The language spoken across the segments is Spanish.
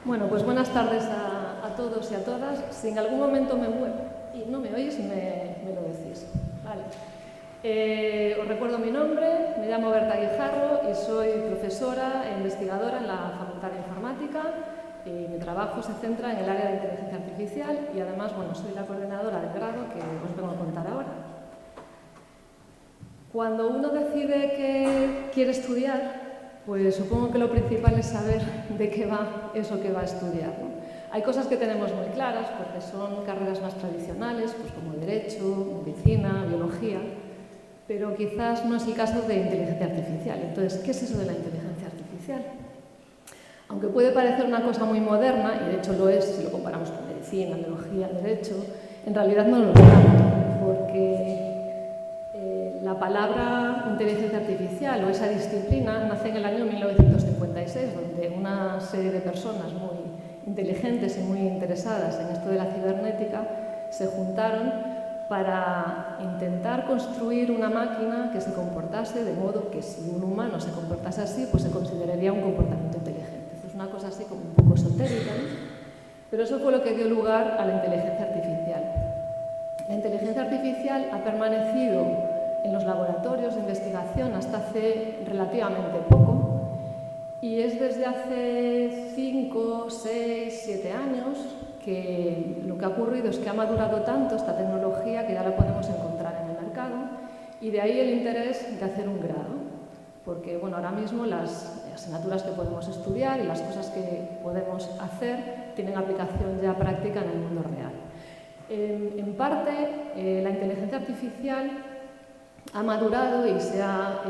Bueno, pues buenas tardes a todos y a todas. Si en algún momento me muevo y no me oís, me lo decís. Vale. Os recuerdo mi nombre, me llamo Berta Guijarro y soy profesora e investigadora en la Facultad de Informática. Mi trabajo se centra en el área de inteligencia artificial y además, bueno, soy la coordinadora del grado que os vengo a contar ahora. Cuando uno decide que quiere estudiar, pues supongo que lo principal es saber de qué va eso que va a estudiar, ¿no? Hay cosas que tenemos muy claras porque son carreras más tradicionales, pues como Derecho, Medicina, Biología, pero quizás no es el caso de inteligencia artificial. Entonces, ¿qué es eso de la inteligencia artificial? Aunque puede parecer una cosa muy moderna, y de hecho lo es si lo comparamos con Medicina, Biología, Derecho, en realidad no lo es tanto, porque la palabra inteligencia artificial o esa disciplina nace en el año 1956, donde una serie de personas muy inteligentes y muy interesadas en esto de la cibernética se juntaron para intentar construir una máquina que se comportase de modo que si un humano se comportase así, pues se consideraría un comportamiento inteligente. Esto es una cosa así como un poco esotérica, ¿no? Pero eso fue lo que dio lugar a la inteligencia artificial. La inteligencia artificial ha permanecido en los laboratorios de investigación hasta hace relativamente poco y es desde hace 5, 6, 7 años que lo que ha ocurrido es que ha madurado tanto esta tecnología que ya la podemos encontrar en el mercado y de ahí el interés de hacer un grado, porque bueno, ahora mismo las asignaturas que podemos estudiar y las cosas que podemos hacer tienen aplicación ya práctica en el mundo real. En parte, la inteligencia artificial ha madurado y se ha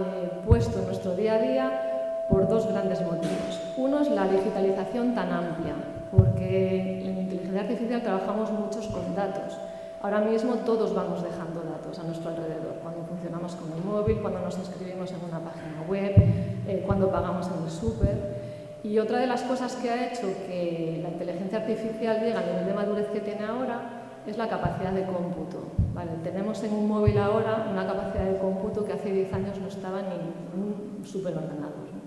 puesto en nuestro día a día por dos grandes motivos. Uno es la digitalización tan amplia, porque en inteligencia artificial trabajamos muchos con datos. Ahora mismo todos vamos dejando datos a nuestro alrededor, cuando funcionamos con el móvil, cuando nos inscribimos en una página web, cuando pagamos en el súper. Y otra de las cosas que ha hecho que la inteligencia artificial llegue al nivel de madurez que tiene ahora es la capacidad de cómputo. Vale, tenemos en un móvil ahora una capacidad de cómputo que hace 10 años no estaba ni en un superordenador, ¿no?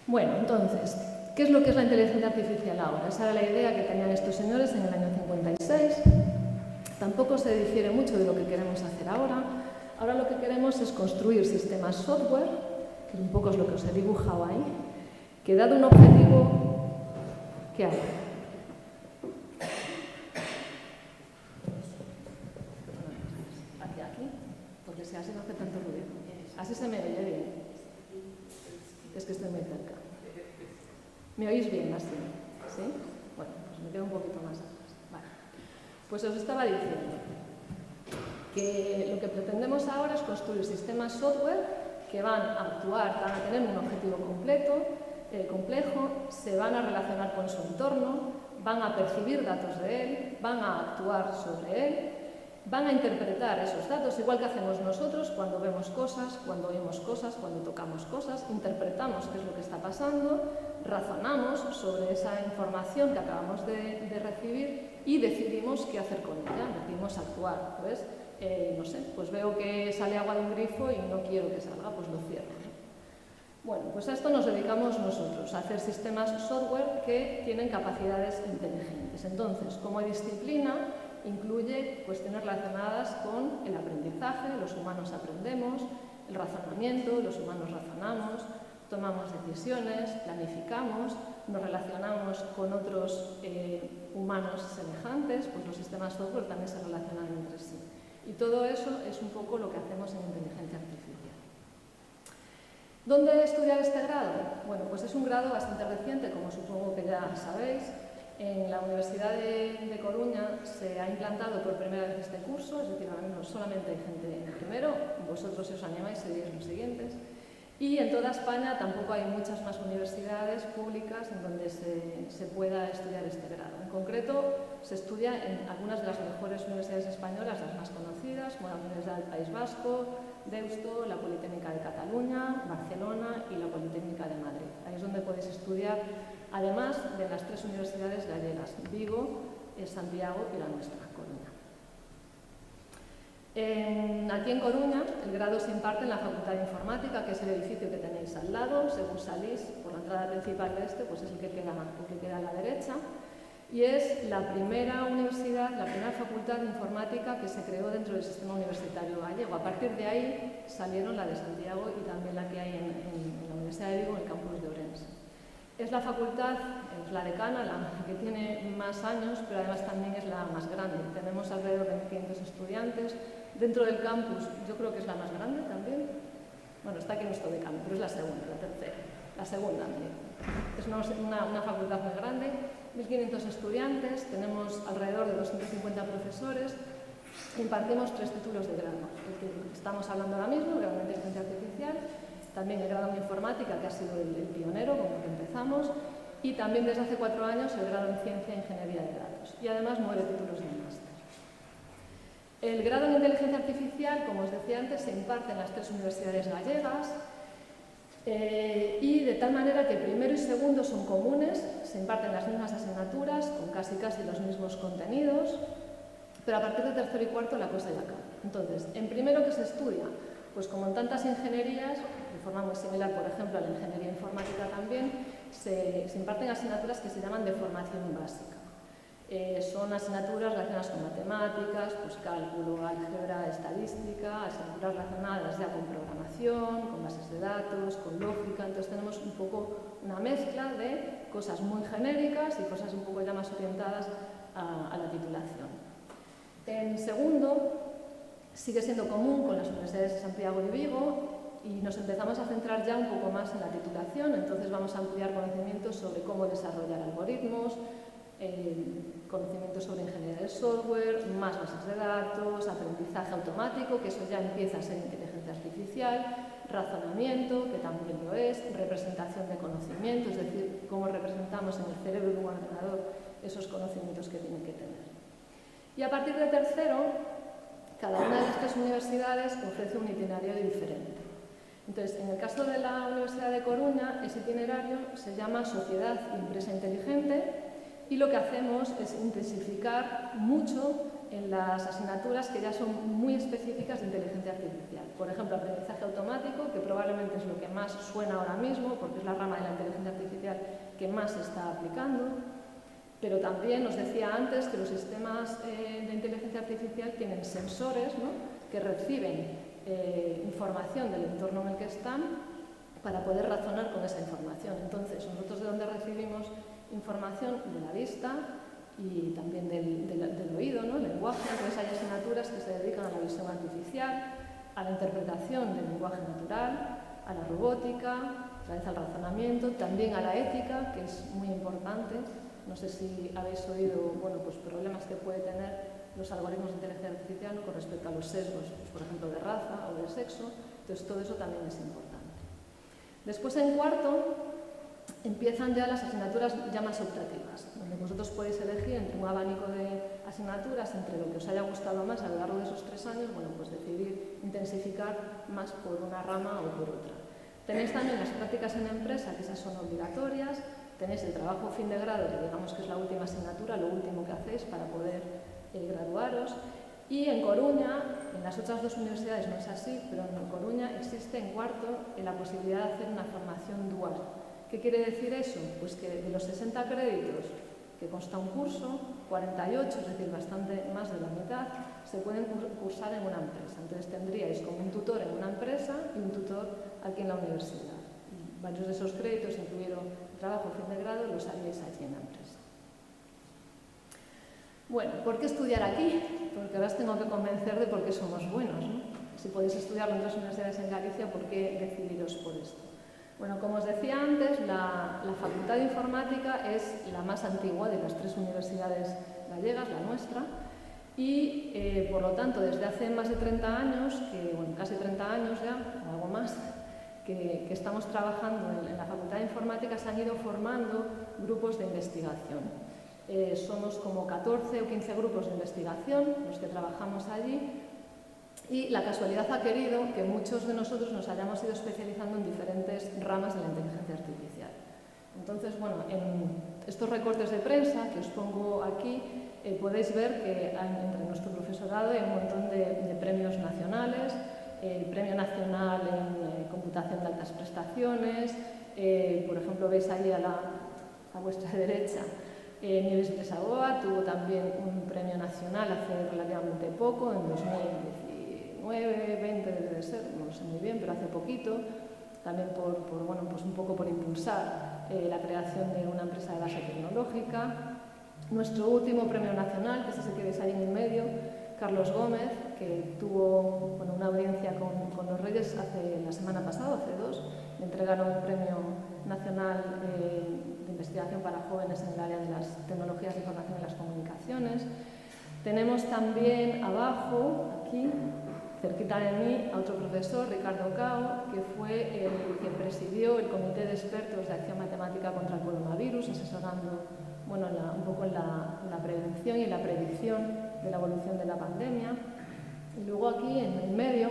Bueno, entonces, ¿qué es lo que es la inteligencia artificial ahora? Esa era la idea que tenían estos señores en el año 56. Tampoco se difiere mucho de lo que queremos hacer ahora. Ahora lo que queremos es construir sistemas software, que un poco es lo que os he dibujado ahí, que dado un objetivo, ¿qué hay? Porque si así no hace tanto ruido. Así se me oye bien. Es que estoy muy cerca. ¿Me oís bien así? ¿Sí? Bueno, pues me quedo un poquito más atrás. Vale. Pues os estaba diciendo que lo que pretendemos ahora es construir sistemas software que van a actuar, van a tener un objetivo complejo, se van a relacionar con su entorno, van a percibir datos de él, van a actuar sobre él, van a interpretar esos datos, igual que hacemos nosotros cuando vemos cosas, cuando oímos cosas, cuando tocamos cosas, interpretamos qué es lo que está pasando, razonamos sobre esa información que acabamos de recibir y decidimos qué hacer con ella, decidimos actuar. Pues, no sé, pues veo que sale agua de un grifo y no quiero que salga, pues lo cierro, ¿no? Bueno, pues a esto nos dedicamos nosotros, a hacer sistemas software que tienen capacidades inteligentes. Entonces, como disciplina, incluye cuestiones relacionadas con el aprendizaje, los humanos aprendemos, el razonamiento, los humanos razonamos, tomamos decisiones, planificamos, nos relacionamos con otros humanos semejantes, pues los sistemas software también se relacionan entre sí. Y todo eso es un poco lo que hacemos en inteligencia artificial. ¿Dónde estudiar este grado? Bueno, pues es un grado bastante reciente, como supongo que ya sabéis. En la Universidad de Coruña se ha implantado por primera vez este curso, es decir, ahora mismo solamente hay gente en primero, vosotros si os animáis seríais los siguientes. Y en toda España tampoco hay muchas más universidades públicas en donde se pueda estudiar este grado. En concreto, se estudia en algunas de las mejores universidades españolas, las más conocidas, como la Universidad del País Vasco, Deusto, la Politécnica de Cataluña, Barcelona y la Politécnica de Madrid. Ahí es donde podéis estudiar, además de las 3 universidades gallegas, Vigo, Santiago y la nuestra, Coruña. Aquí en Coruña, el grado se imparte en la Facultad de Informática, que es el edificio que tenéis al lado. Según salís por la entrada principal de este, pues es el que queda a la derecha. Y es la primera universidad, la primera facultad de informática que se creó dentro del sistema universitario gallego. A partir de ahí salieron la de Santiago y también la que hay en la Universidad de Vigo, en el campus de Ourense. Es la facultad, es la decana, la que tiene más años, pero además también es la más grande. Tenemos alrededor de 1.500 estudiantes. Dentro del campus, yo creo que es la más grande también. Bueno, está aquí nuestro decano, pero es la segunda, la tercera. La segunda, es una facultad muy grande, 1.500 estudiantes, tenemos alrededor de 250 profesores, impartimos 3 títulos de grado. El que estamos hablando ahora mismo, el grado de Inteligencia Artificial, también el grado de Informática, que ha sido el pionero con el que empezamos, y también desde hace 4 años el grado en Ciencia e Ingeniería de Datos, y además 9 títulos de máster. El grado en Inteligencia Artificial, como os decía antes, se imparte en las 3 universidades gallegas, y de tal manera que primero y segundo son comunes, se imparten las mismas asignaturas, con casi los mismos contenidos, pero a partir de tercero y cuarto la cosa ya cambia. Entonces, en primero, ¿qué se estudia? Pues como en tantas ingenierías, de forma muy similar, por ejemplo, a la ingeniería informática también, se imparten asignaturas que se llaman de formación básica. Son asignaturas relacionadas con matemáticas, pues cálculo, álgebra, estadística, asignaturas relacionadas ya con programación, con bases de datos, con lógica. Entonces tenemos un poco una mezcla de cosas muy genéricas y cosas un poco ya más orientadas a la titulación. En segundo, sigue siendo común con las universidades de Santiago y Vigo, y nos empezamos a centrar ya un poco más en la titulación. Entonces vamos a ampliar conocimientos sobre cómo desarrollar algoritmos, conocimientos sobre ingeniería del software, más bases de datos, aprendizaje automático, que eso ya empieza a ser inteligencia artificial, razonamiento, que también lo es, representación de conocimiento, es decir, cómo representamos en el cerebro de un ordenador esos conocimientos que tiene que tener. Y a partir de tercero, cada una de las 3 universidades ofrece un itinerario diferente. Entonces, en el caso de la Universidad de Coruña, ese itinerario se llama Sociedad y Empresa Inteligente, y lo que hacemos es intensificar mucho en las asignaturas que ya son muy específicas de inteligencia artificial. Por ejemplo, aprendizaje automático, que probablemente es lo que más suena ahora mismo, porque es la rama de la inteligencia artificial que más se está aplicando. Pero también os decía antes que los sistemas de inteligencia artificial tienen sensores, ¿no?, que reciben información del entorno en el que están para poder razonar con esa información. Entonces, nosotros de dónde recibimos información de la vista y también del oído, ¿no?, el lenguaje. Entonces hay asignaturas que se dedican a la visión artificial, a la interpretación del lenguaje natural, a la robótica, otra vez al razonamiento, también a la ética, que es muy importante. No sé si habéis oído, bueno, pues problemas que puede tener los algoritmos de inteligencia artificial con respecto a los sesgos, pues, por ejemplo, de raza o de sexo. Entonces todo eso también es importante. Después, en cuarto, empiezan ya las asignaturas ya más optativas, donde vosotros podéis elegir entre un abanico de asignaturas, entre lo que os haya gustado más a lo largo de esos 3 años, bueno, pues decidir intensificar más por una rama o por otra. Tenéis también las prácticas en empresa, que esas son obligatorias. Tenéis el trabajo fin de grado, que digamos que es la última asignatura, lo último que hacéis para poder graduaros. Y en Coruña, en las otras 2 universidades no es así, pero en Coruña existe en cuarto la posibilidad de hacer una formación dual. ¿Qué quiere decir eso? Pues que de los 60 créditos que consta un curso, 48, es decir, bastante más de la mitad, se pueden cursar en una empresa. Entonces tendríais como un tutor en una empresa y un tutor aquí en la universidad. Y varios de esos créditos, incluido el trabajo fin de grado, los haríais allí en la empresa. Bueno, ¿por qué estudiar aquí? Porque ahora os tengo que convencer de por qué somos buenos, ¿no? Si podéis estudiar en otras universidades en Galicia, ¿por qué decidiros por esto? Bueno, como os decía antes, la Facultad de Informática es la más antigua de las 3 universidades gallegas, la nuestra, y por lo tanto, desde hace más de 30 años, casi 30 años ya, o algo más, que estamos trabajando en la Facultad de Informática, se han ido formando grupos de investigación. Somos como 14 o 15 grupos de investigación los que trabajamos allí, y la casualidad ha querido que muchos de nosotros nos hayamos ido especializando en diferentes ramas de la inteligencia artificial. Entonces, bueno, en estos recortes de prensa que os pongo aquí, podéis ver que entre nuestro profesorado hay un montón de premios nacionales, el Premio Nacional en Computación de Altas Prestaciones, por ejemplo, veis ahí a vuestra derecha, Nieves Lesaboa tuvo también un premio nacional hace relativamente poco, en 2019, 20 debe de ser, no lo sé muy bien, pero hace poquito, también bueno, pues un poco por impulsar la creación de una empresa de base tecnológica. Nuestro último premio nacional, que es ese que veis ahí en el medio, Carlos Gómez, que tuvo una audiencia con los Reyes la semana pasada, hace 2, le entregaron el Premio Nacional de Investigación para Jóvenes en el área de las tecnologías de información y las comunicaciones. Tenemos también abajo, aquí, cerquita de mí, a otro profesor, Ricardo Cao, que fue el que presidió el Comité de Expertos de Acción Matemática contra el Coronavirus, asesorando un poco en la prevención y la predicción de la evolución de la pandemia. Y luego aquí, en el medio,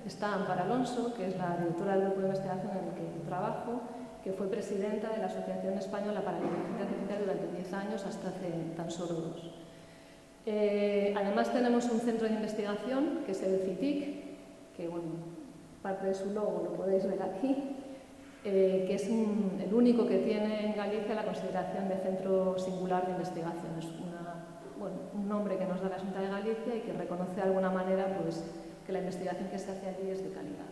está Amparo Alonso, que es la directora del grupo de investigación en el que yo trabajo, que fue presidenta de la Asociación Española para la Inteligencia Artificial durante 10 años, hasta hace tan solo 2. Además tenemos un centro de investigación, que es el CITIC, que parte de su logo lo podéis ver aquí, que es el único que tiene en Galicia la consideración de centro singular de investigación. Es un nombre que nos da la Xunta de Galicia y que reconoce de alguna manera pues, que la investigación que se hace allí es de calidad.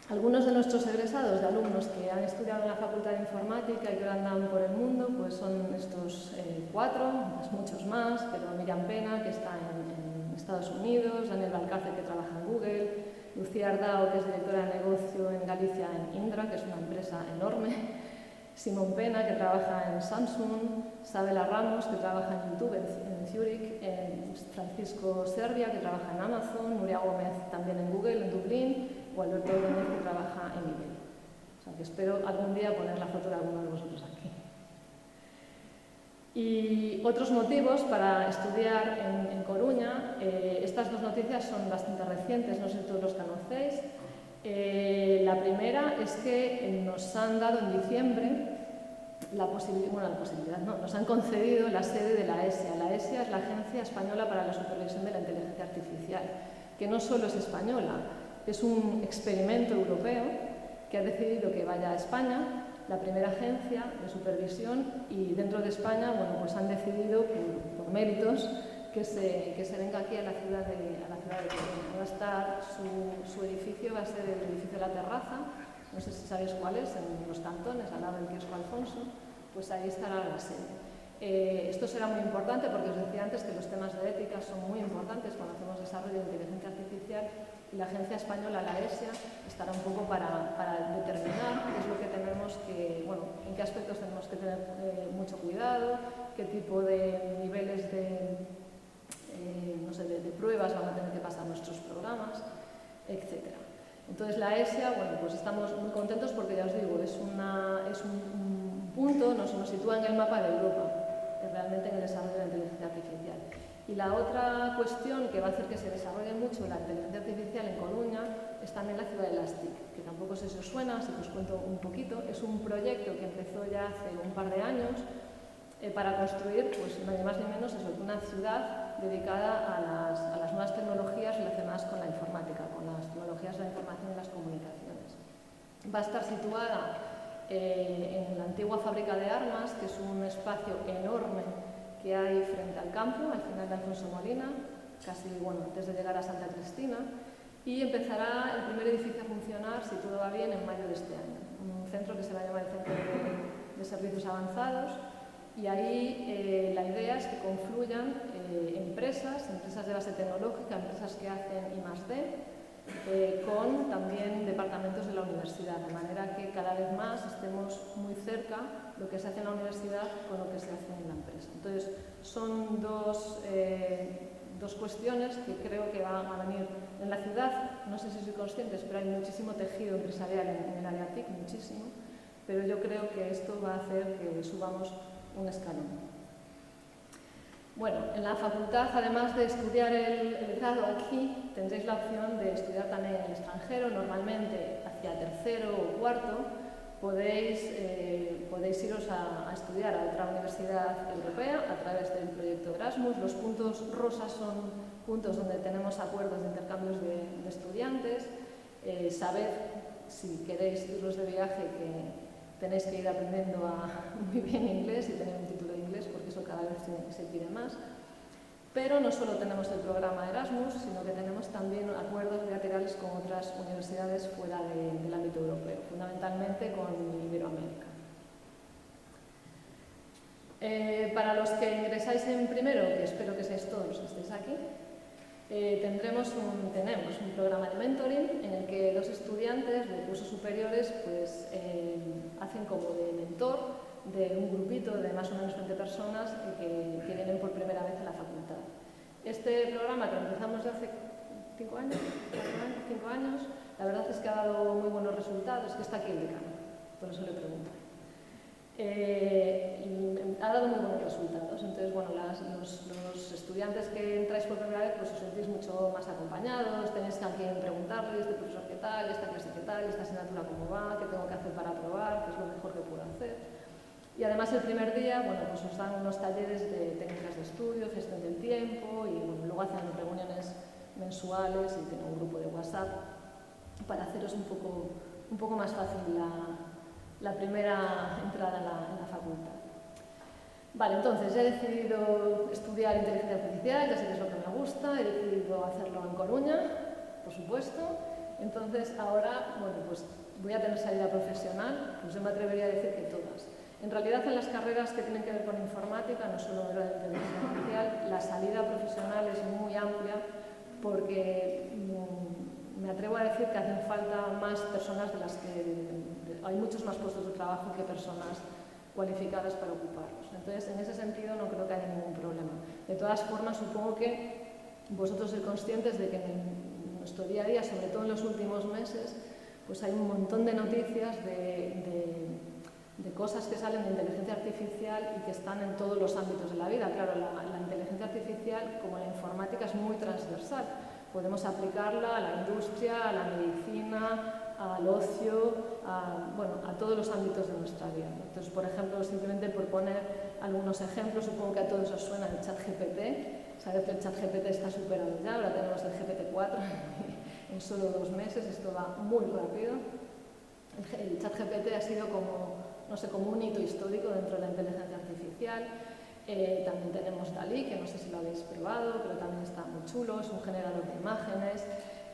Algunos de nuestros egresados, de alumnos que han estudiado en la Facultad de Informática y que ahora andan por el mundo, pues son estos 4, muchos más, pero Miriam Pena, que está en Estados Unidos, Daniel Valcárcel, que trabaja en Google, Lucía Ardao, que es directora de negocio en Galicia en Indra, que es una empresa enorme, Simón Pena, que trabaja en Samsung, Sabela Ramos, que trabaja en YouTube, en Zurich, Francisco Servia, que trabaja en Amazon, Nuria Gómez también en Google, en Dublín, o Alberto Ordóñez, que trabaja en eBay. O sea, que espero algún día poner la foto de alguno de vosotros aquí. Y otros motivos para estudiar en Coruña, estas 2 noticias son bastante recientes, no sé si todos los conocéis. La primera es que nos han dado en diciembre nos han concedido la sede de la ESIA. La ESIA es la Agencia Española para la Supervisión de la Inteligencia Artificial, que no solo es española, es un experimento europeo que ha decidido que vaya a España, la primera agencia de supervisión, y dentro de España pues han decidido, por méritos, que se venga aquí a la ciudad de Coruña. Va a estar su edificio, va a ser el edificio de la Terraza, no sé si sabéis cuál es, en los Cantones, al lado del kiosco Alfonso, pues ahí estará la sede. Esto será muy importante porque os decía antes que los temas de ética son muy importantes cuando hacemos desarrollo de inteligencia artificial, y la agencia española, la ESIA, estará un poco para determinar qué es lo que tenemos que, en qué aspectos tenemos que tener mucho cuidado, qué tipo de niveles de pruebas van a tener que pasar nuestros programas, etc. Entonces la ESIA, pues estamos muy contentos porque ya os digo, es un punto, nos sitúa en el mapa de Europa, realmente en el desarrollo de la inteligencia artificial. Y la otra cuestión que va a hacer que se desarrolle mucho la inteligencia artificial en Coruña es también la ciudad de las TIC, que tampoco sé si os suena, así que os cuento un poquito. Es un proyecto que empezó ya hace un par de años para construir, pues ni más ni menos, una ciudad dedicada a las nuevas tecnologías relacionadas con la informática, con las tecnologías de la información y las comunicaciones. Va a estar situada en la antigua fábrica de armas, que es un espacio enorme que hay frente al campo, al final de Alfonso Molina, casi antes de llegar a Santa Cristina, y empezará el primer edificio a funcionar, si todo va bien, en mayo de este año. Un centro que se va a llamar el Centro de Servicios Avanzados, y ahí la idea es que confluyan empresas de base tecnológica, empresas que hacen I+D, con también departamentos de la universidad, de manera que cada vez más estemos muy cerca lo que se hace en la universidad con lo que se hace en la empresa. Entonces, son dos cuestiones que creo que van a venir en la ciudad. No sé si sois conscientes, pero hay muchísimo tejido empresarial en el área TIC, muchísimo, pero yo creo que esto va a hacer que subamos un escalón. Bueno, en la facultad, además de estudiar el grado aquí, tendréis la opción de estudiar también en el extranjero, normalmente hacia tercero o cuarto, podéis iros a estudiar a otra universidad europea a través del proyecto Erasmus. Los puntos rosas son puntos donde tenemos acuerdos de intercambios de estudiantes. Sabed, si queréis iros de viaje, que tenéis que ir aprendiendo muy bien inglés y tener un título de inglés, porque eso cada vez se pide más. Pero no solo tenemos el programa Erasmus, sino que tenemos también acuerdos bilaterales con otras universidades fuera del ámbito europeo, fundamentalmente con Iberoamérica. Para los que ingresáis en primero, que espero que seáis todos los que estéis aquí, tenemos un programa de mentoring en el que dos estudiantes de cursos superiores pues, hacen como de mentor de un grupito de más o menos 20 personas que vienen por primera vez a la facultad. Este programa, que lo empezamos de hace 5 años, la verdad es que ha dado muy buenos resultados, que está aquí el decano, por eso le pregunto. Ha dado muy buenos resultados, entonces bueno, los estudiantes que entráis por primera vez pues os sentís mucho más acompañados, tenéis a quien preguntarle, este profesor qué tal, esta clase qué tal, esta asignatura cómo va, qué tengo que hacer para aprobar, qué es lo mejor que puedo hacer. Y además el primer día, bueno, pues os dan unos talleres de técnicas de estudio, gestión del tiempo y bueno, luego hacen reuniones mensuales y tienen un grupo de WhatsApp para haceros un poco más fácil la primera entrada en la facultad. Vale, entonces ya he decidido estudiar inteligencia artificial, ya sé que es lo que me gusta, he decidido hacerlo en Coruña, por supuesto. Entonces ahora, bueno, pues voy a tener salida profesional, pues yo me atrevería a decir que todas. En realidad, en las carreras que tienen que ver con informática, no solo en la inteligencia artificial, la salida profesional es muy amplia porque me atrevo a decir que hacen falta más personas de las que... hay muchos más puestos de trabajo que personas cualificadas para ocuparlos. Entonces, en ese sentido, no creo que haya ningún problema. De todas formas, supongo que vosotros sois conscientes de que en nuestro día a día, sobre todo en los últimos meses, pues hay un montón de noticias de cosas que salen de inteligencia artificial y que están en todos los ámbitos de la vida. Claro, la inteligencia artificial, como la informática, es muy transversal. Podemos aplicarla a la industria, a la medicina, al ocio, a todos los ámbitos de nuestra vida. Entonces, por ejemplo, simplemente por poner algunos ejemplos, supongo que a todos os suena el ChatGPT. Sabéis que el ChatGPT está superado ya, ahora tenemos el GPT-4 en solo 2 meses, esto va muy rápido. El ChatGPT ha sido como un hito histórico dentro de la inteligencia artificial. También tenemos DALL-E, que no sé si lo habéis probado, pero también está muy chulo, es un generador de imágenes.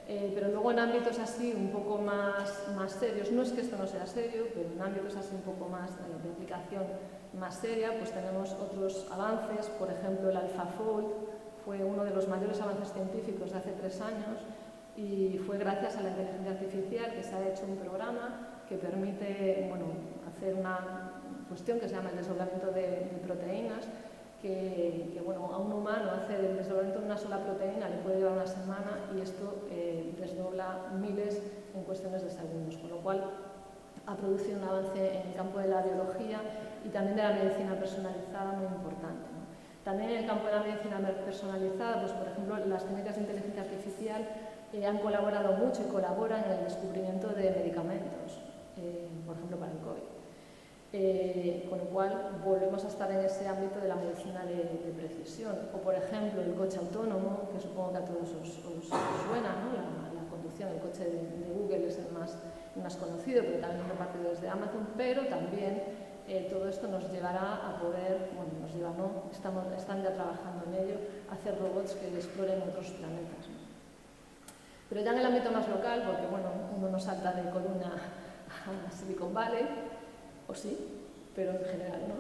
Pero luego en ámbitos así un poco más serios, no es que esto no sea serio, pero en ámbitos así un poco más de aplicación más seria, pues tenemos otros avances. Por ejemplo, el AlphaFold fue uno de los mayores avances científicos de hace 3 años y fue gracias a la inteligencia artificial que se ha hecho un programa que permite, bueno, hacer una cuestión que se llama el desdoblamiento de proteínas, que bueno, a un humano hacer el desdoblamiento de una sola proteína le puede llevar una semana y esto desdobla miles en cuestiones de segundos, con lo cual ha producido un avance en el campo de la biología y también de la medicina personalizada muy importante, ¿no? También en el campo de la medicina personalizada, pues por ejemplo, las técnicas de inteligencia artificial han colaborado mucho y colaboran en el descubrimiento de medicamentos, por ejemplo para el COVID. Con lo cual volvemos a estar en ese ámbito de la medicina de precisión. O por ejemplo el coche autónomo, que supongo que a todos os suena, ¿no? La conducción, el coche de Google es el más conocido, pero también es repartido desde Amazon, pero también todo esto nos llevará a poder, bueno, nos lleva, no, están ya trabajando en ello, hacer robots que exploren otros planetas, ¿no? Pero ya en el ámbito más local, porque bueno, uno no salta de Coruña a Silicon Valley, o sí, pero en general no.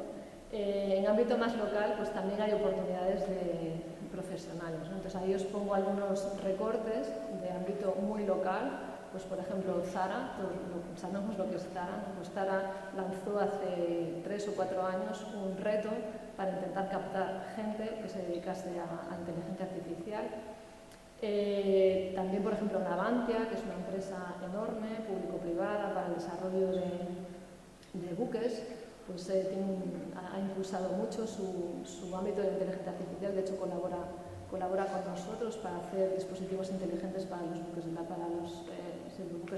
En ámbito más local, pues también hay oportunidades de profesionales, ¿no? Entonces ahí os pongo algunos recortes de ámbito muy local. Pues por ejemplo Zara, todos sabemos lo que es Zara, ¿no? Pues Zara lanzó hace 3 o 4 años un reto para intentar captar gente que se dedicase a inteligencia artificial. También, por ejemplo, Navantia, que es una empresa enorme, público-privada, para el desarrollo de buques, pues ha impulsado mucho su ámbito de inteligencia artificial. De hecho, colabora con nosotros para hacer dispositivos inteligentes para los buques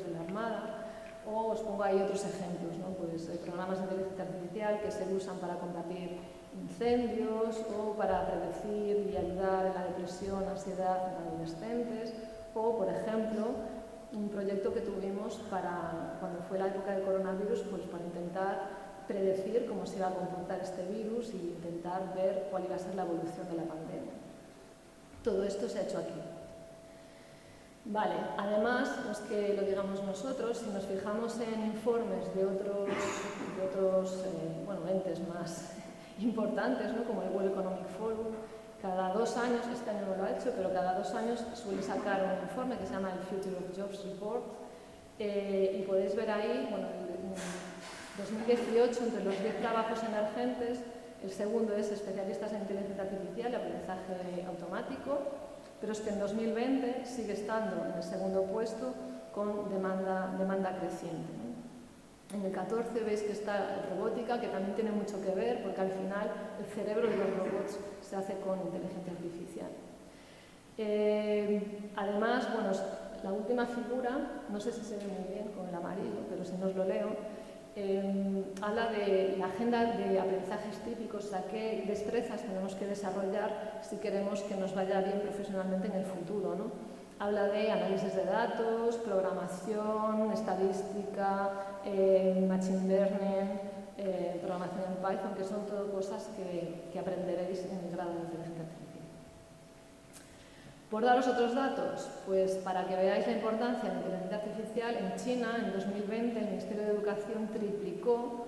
de la Armada. O os pongo ahí otros ejemplos, ¿no? Pues programas de inteligencia artificial que se usan para combatir incendios o para predecir y ayudar en la depresión, ansiedad en adolescentes. O, por ejemplo, un proyecto que tuvimos para cuando fue la época del coronavirus, pues para intentar predecir cómo se iba a comportar este virus e intentar ver cuál iba a ser la evolución de la pandemia. Todo esto se ha hecho aquí. Vale, además, no es que lo digamos nosotros, si nos fijamos en informes de otros entes más importantes, ¿no? Como el World Economic Forum, cada 2 años, este año no lo ha hecho, pero cada 2 años suele sacar un informe que se llama el Future of Jobs Report, y podéis ver ahí, bueno, en 2018, entre los 10 trabajos emergentes, el segundo es especialistas en inteligencia artificial y aprendizaje automático, pero es que en 2020 sigue estando en el segundo puesto con demanda creciente, ¿no? En el 14 veis que está robótica, que también tiene mucho que ver, porque al final el cerebro de los robots se hace con inteligencia artificial. Además, bueno, la última figura, no sé si se ve muy bien con el amarillo, pero si no os lo leo, habla de la agenda de aprendizajes típicos, o sea, qué destrezas tenemos que desarrollar si queremos que nos vaya bien profesionalmente en el futuro, ¿no? Habla de análisis de datos, programación, estadística, machine learning, programación en Python, que son todo cosas que aprenderéis en el grado de inteligencia artificial. Por daros otros datos, pues para que veáis la importancia de la inteligencia artificial, en China, en 2020, el Ministerio de Educación triplicó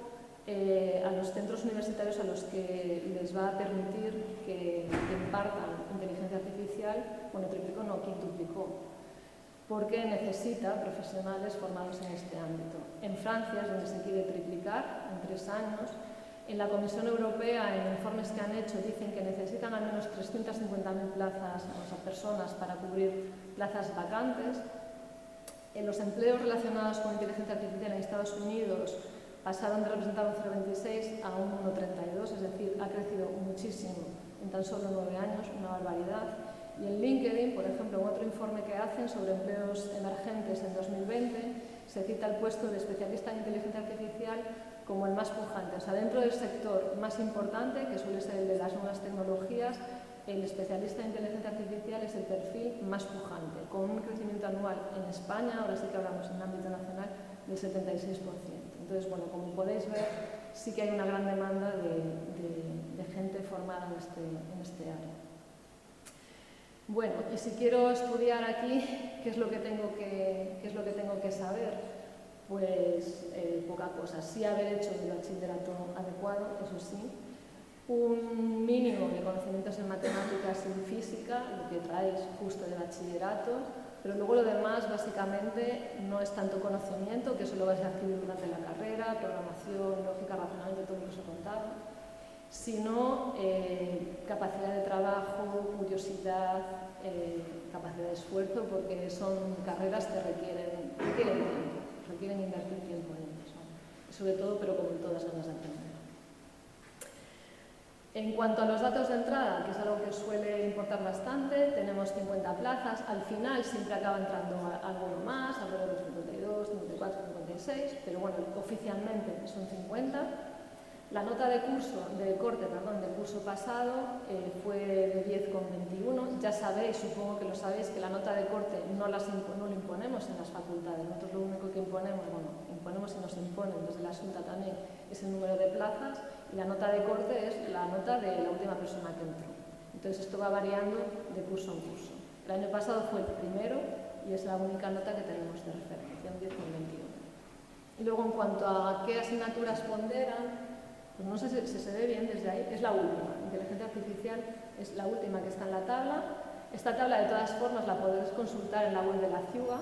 a los centros universitarios a los que les va a permitir que impartan inteligencia artificial, bueno, triplicó, no, quintuplicó, porque necesita profesionales formados en este ámbito. En Francia es donde se quiere triplicar en 3 años. En la Comisión Europea, en informes que han hecho, dicen que necesitan al menos 350.000 plazas, o sea, personas para cubrir plazas vacantes. En los empleos relacionados con inteligencia artificial en Estados Unidos pasaron de representar un 0,26 a un 1,32, es decir, ha crecido muchísimo en tan solo 9 años, una barbaridad. Y en LinkedIn, por ejemplo, en otro informe que hacen sobre empleos emergentes en 2020, se cita el puesto de especialista en inteligencia artificial como el más pujante. O sea, dentro del sector más importante, que suele ser el de las nuevas tecnologías, el especialista en inteligencia artificial es el perfil más pujante, con un crecimiento anual en España, ahora sí que hablamos en ámbito nacional, del 76%. Entonces, bueno, como podéis ver, sí que hay una gran demanda de gente formada en este área. Bueno, y si quiero estudiar aquí, ¿qué es lo que tengo que saber? Pues poca cosa. Sí haber hecho el bachillerato adecuado, eso sí. Un mínimo de conocimientos en matemáticas y en física, lo que traéis justo de bachillerato, pero luego lo demás básicamente no es tanto conocimiento, que eso lo vais a adquirir durante la carrera, programación, lógica, razonamiento, todo lo que os he contado, sino capacidad de trabajo, curiosidad, capacidad de esfuerzo, porque son carreras que requieren tiempo, requieren invertir tiempo en ellas, ¿no? Sobre todo, pero como en todas, ganas de aprender. En cuanto a los datos de entrada, que es algo que suele importar bastante, tenemos 50 plazas, al final siempre acaba entrando alguno más, alrededor de 52, 54, 56, pero bueno, oficialmente son 50. La nota de corte del curso pasado fue de 10,21. Ya sabéis, supongo que lo sabéis, que la nota de corte no lo imponemos en las facultades. Nosotros lo único que imponemos, imponemos y nos imponen desde la Asunta también, es el número de plazas, y la nota de corte es la nota de la última persona que entró. Entonces esto va variando de curso en curso. El año pasado fue el primero y es la única nota que tenemos de referencia, un 10,21. Y luego, en cuanto a qué asignaturas ponderan, pues no sé si se ve bien desde ahí, es la última. Inteligencia artificial es la última que está en la tabla. Esta tabla, de todas formas, la podéis consultar en la web de la CIUA,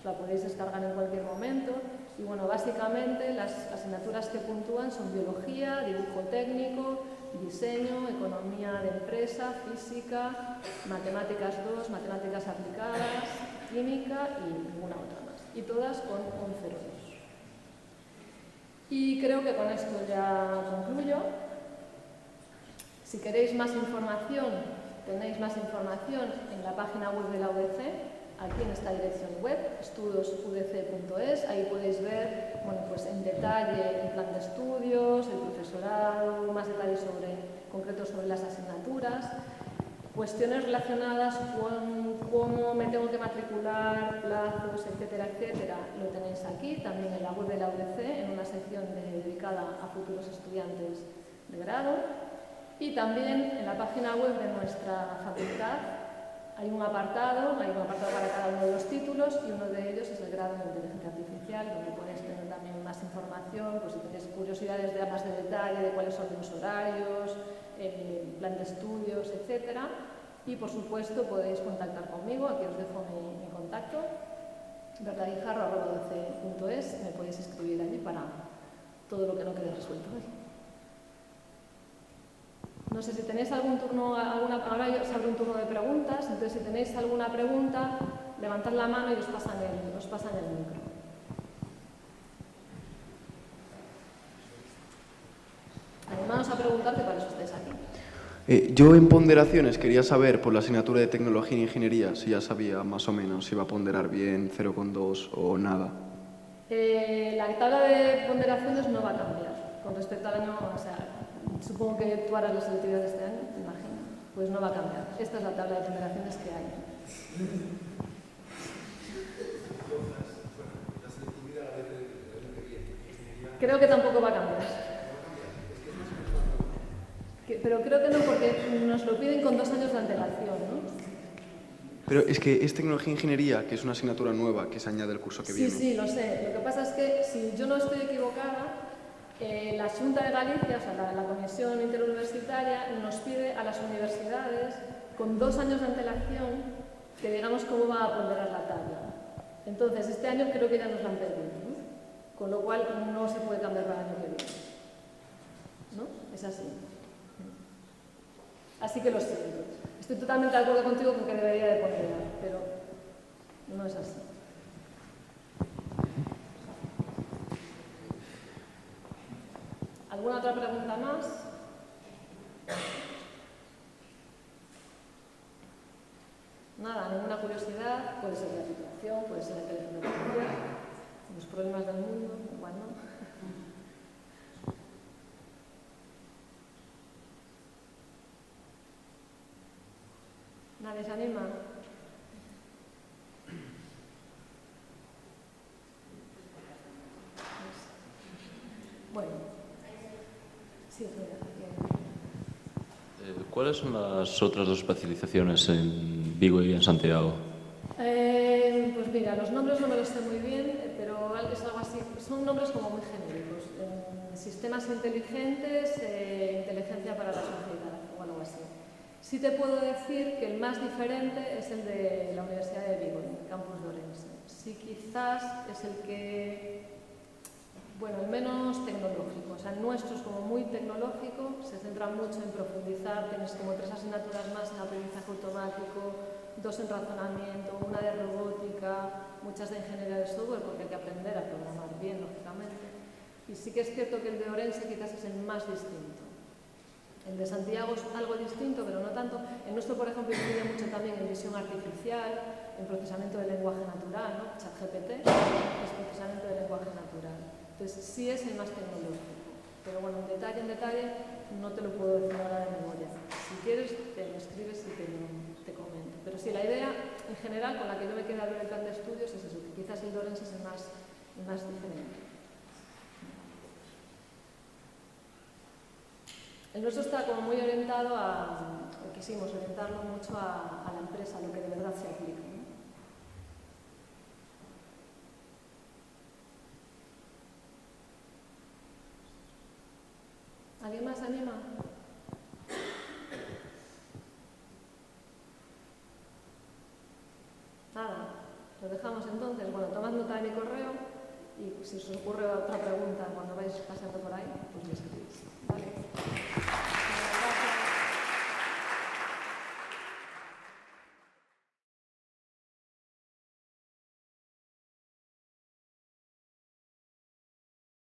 la podéis descargar en cualquier momento. Y bueno, básicamente las asignaturas que puntúan son biología, dibujo técnico, diseño, economía de empresa, física, matemáticas 2, matemáticas aplicadas, química y ninguna otra más. Y todas con un 0,2. Y creo que con esto ya concluyo. Si queréis más información, tenéis más información en la página web de la UDC. aquí en esta dirección web, estudiosudc.es. Ahí podéis ver, bueno, pues en detalle el plan de estudios, el profesorado, más detalles concretos sobre las asignaturas, cuestiones relacionadas con cómo me tengo que matricular, plazos, etcétera, etcétera, lo tenéis aquí, también en la web de la UDC, en una sección dedicada a futuros estudiantes de grado. Y también en la página web de nuestra facultad hay un apartado para cada uno de los títulos, y uno de ellos es el grado en inteligencia artificial, donde podéis tener también más información, pues si tenéis curiosidades de más de detalle, de cuáles son los horarios, plan de estudios, etcétera. Y por supuesto podéis contactar conmigo, aquí os dejo mi contacto, bertaguijarro@udc.es, me podéis escribir allí para todo lo que no quede resuelto hoy. No sé si tenéis algún turno, ahora se abre un turno de preguntas, entonces si tenéis alguna pregunta, levantad la mano y os pasan el micro. Animaos a preguntar, que para eso estáis aquí. Yo en ponderaciones quería saber, por la asignatura de Tecnología e Ingeniería, si ya sabía más o menos si iba a ponderar bien, 0,2 o nada. La tabla de ponderaciones no va a cambiar con respecto al año, o sea, supongo que tú harás la selectividad de este año, me imagino, pues no va a cambiar. Esta es la tabla de ponderaciones que hay. Creo que tampoco va a cambiar. Pero creo que no, porque nos lo piden con 2 años de antelación, ¿no? Pero es que es Tecnología e Ingeniería, que es una asignatura nueva que se añade al curso que viene. Sí, lo sé. Lo que pasa es que, si yo no estoy equivocada, la Xunta de Galicia, o sea, la Comisión Interuniversitaria, nos pide a las universidades, con 2 años de antelación, que digamos cómo va a ponderar la tabla. Entonces, este año creo que ya nos la han pedido, ¿no? Con lo cual no se puede cambiar para el año que viene, ¿no? Es así. Así que lo siento. Estoy totalmente de acuerdo contigo con que debería de ponderar, pero no es así. ¿Alguna otra pregunta más? Nada, ninguna curiosidad. Puede ser la situación, puede ser el teléfono de familia, los problemas del mundo, igual no. ¿Nadie se anima? Bueno. Sí, ¿Cuáles son las otras 2 especializaciones en Vigo y en Santiago? Pues mira, los nombres no me los sé muy bien, pero es algo así, son nombres como muy genéricos. Sistemas inteligentes, inteligencia para la sociedad, o algo así. Sí te puedo decir que el más diferente es el de la Universidad de Vigo, en el campus de Orense. Sí, quizás es el que, bueno, el menos tecnológico. O sea, el nuestro es como muy tecnológico, se centra mucho en profundizar, tienes como 3 asignaturas más en aprendizaje automático, 2 en razonamiento, una de robótica, muchas de ingeniería de software, porque hay que aprender a programar bien, lógicamente. Y sí que es cierto que el de Orense quizás es el más distinto. El de Santiago es algo distinto, pero no tanto. El nuestro, por ejemplo, incluye mucho también en visión artificial, en procesamiento del lenguaje natural, ¿no? ChatGPT es procesamiento del lenguaje natural. Entonces, sí es el más tecnológico. Pero bueno, en detalle, no te lo puedo decir ahora de memoria. Si quieres, te lo escribes y te comento. Pero sí, la idea, en general, con la que yo me quedé al ver el plan de estudios es eso, que quizás el de Orense es el más diferente. El nuestro está como muy orientado o quisimos orientarlo mucho a la empresa, a lo que de verdad se aplica, ¿no? ¿Alguien más anima? Nada, lo dejamos entonces. Bueno, tomad nota de mi correo y si os ocurre otra pregunta cuando vais pasando por ahí, pues me escribís. ¿Vale?